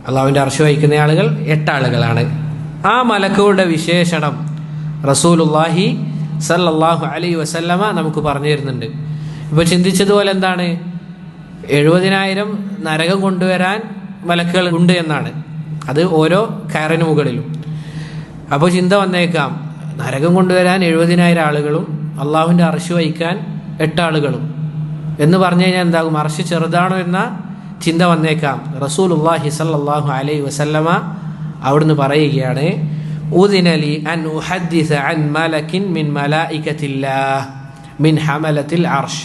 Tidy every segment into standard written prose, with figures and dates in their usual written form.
അള്ളാഹുവിൻ്റെ അർശ് വഹിക്കുന്ന ആളുകൾ 8 ആളുകളാണ്. ആ മലക്കുകളുടെ വിശേഷണം റസൂലുള്ളാഹി സല്ലല്ലാഹു അലൈഹി വസല്ലമ നമുക്ക് പറഞ്ഞു തരുന്നുണ്ട്. ഇപ്പോൾ ചിന്തിച്ചതുപോലെ എന്താണ്, 70,000 നരകം കൊണ്ടുവരാൻ മലക്കുകൾ ഉണ്ട് എന്നാണ്. അത് ഓരോ കയറിന് മുകളിലും. അപ്പോൾ ചിന്ത വന്നേക്കാം, നരകം കൊണ്ടുവരാൻ 70,000 ആളുകളും അള്ളാഹുവിൻ്റെ അർശ് വഹിക്കാൻ 8 ആളുകളും എന്ന് പറഞ്ഞു കഴിഞ്ഞാൽ എന്താകും, അർശ് ചെറുതാണോ എന്ന ചിന്ത വന്നേക്കാം. റസൂലുള്ളാഹി സല്ലല്ലാഹു അലൈഹി വസല്ലമ അവിടുന്ന് പറയുകയാണ്, ഉദിനലി അൻ ഉഹദ്ദിസ അൻ മലക്കിൻ മിൻ മലായികത്തില്ലാഹ് മിൻ ഹമലത്തിൽ അർശ്.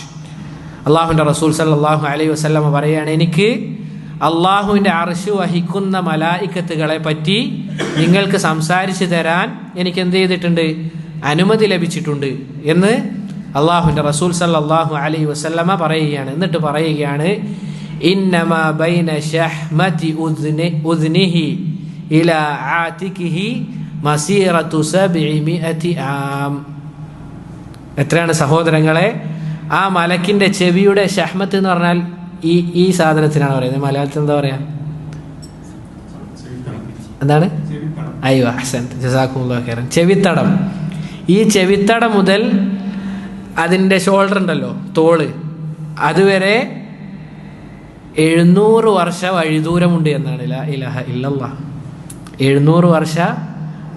അള്ളാഹുവിൻ്റെ റസൂൽ സല്ലല്ലാഹു അലൈഹി വസല്ലമ പറയുകയാണ്, എനിക്ക് അള്ളാഹുവിൻ്റെ അർശ് വഹിക്കുന്ന മലായികത്തുകളെ പറ്റി നിങ്ങൾക്ക് സംസാരിച്ചു തരാൻ എനിക്ക് എന്ത് ചെയ്തിട്ടുണ്ട്, അനുമതി ലഭിച്ചിട്ടുണ്ട് എന്ന് അള്ളാഹുവിൻ്റെ റസൂൽ സല്ലല്ലാഹു അലൈഹി വസല്ലമ പറയുകയാണ്. എന്നിട്ട് പറയുകയാണ്, ഇന്നമാ ബൈന ശഹ്മതി ഉദ്നിഹി ഇലാ ആതികിഹി മസീറത്തു 700 ആം. എത്രയാണ് സഹോദരങ്ങളെ? ആ മലക്കിൻ്റെ ചെവിയുടെ ഷഹ്മത്ത് എന്ന് പറഞ്ഞാൽ ഈ സാധനത്തിനാണ് പറയുന്നത്. മലയാളത്തിൽ എന്താ പറയാ, എന്താണ്? അയ്യോ അഹ്സൻ, ജസാക്കുമുല്ലാഹു ഖൈറൻ. ചെവിത്തടം. ഈ ചെവിത്തടം മുതൽ അതിൻ്റെ ഷോൾഡർ ഉണ്ടല്ലോ, തോള്, അതുവരെ 700 വർഷ വഴിദൂരമുണ്ട് എന്നാണ്. ലാ ഇലാഹ ഇല്ലല്ലാഹ്. 700 വർഷ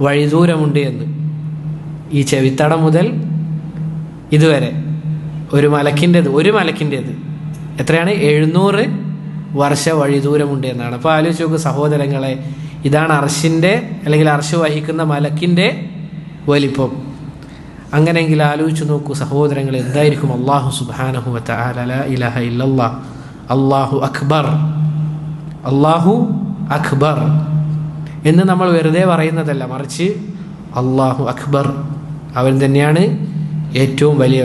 വഴിദൂരമുണ്ട് എന്ന്. ഈ ചെവിത്തടം മുതൽ ഇതുവരെ ഒരു മലക്കിൻ്റെത് എത്രയാണ്? 700 വർഷ വഴിദൂരമുണ്ട് എന്നാണ്. അപ്പോൾ ആലോചിച്ച് നോക്ക് സഹോദരങ്ങളെ, ഇതാണ് അർശിൻ്റെ അല്ലെങ്കിൽ അർശ് വഹിക്കുന്ന മലക്കിൻ്റെ വലിപ്പം. അങ്ങനെയെങ്കിൽ ആലോചിച്ച് നോക്കൂ സഹോദരങ്ങളെ, എന്തായിരിക്കും അല്ലാഹു സുബ്ഹാനഹു വ തആല ലാ ഇലാഹ ഇല്ലല്ലാഹ് അല്ലാഹു അക്ബർ, അല്ലാഹു അക്ബർ എന്ന് നമ്മൾ വെറുതെ പറയുന്നതല്ല, മറിച്ച് അല്ലാഹു അക്ബർ, അവൻ തന്നെയാണ് ഏറ്റവും വലിയ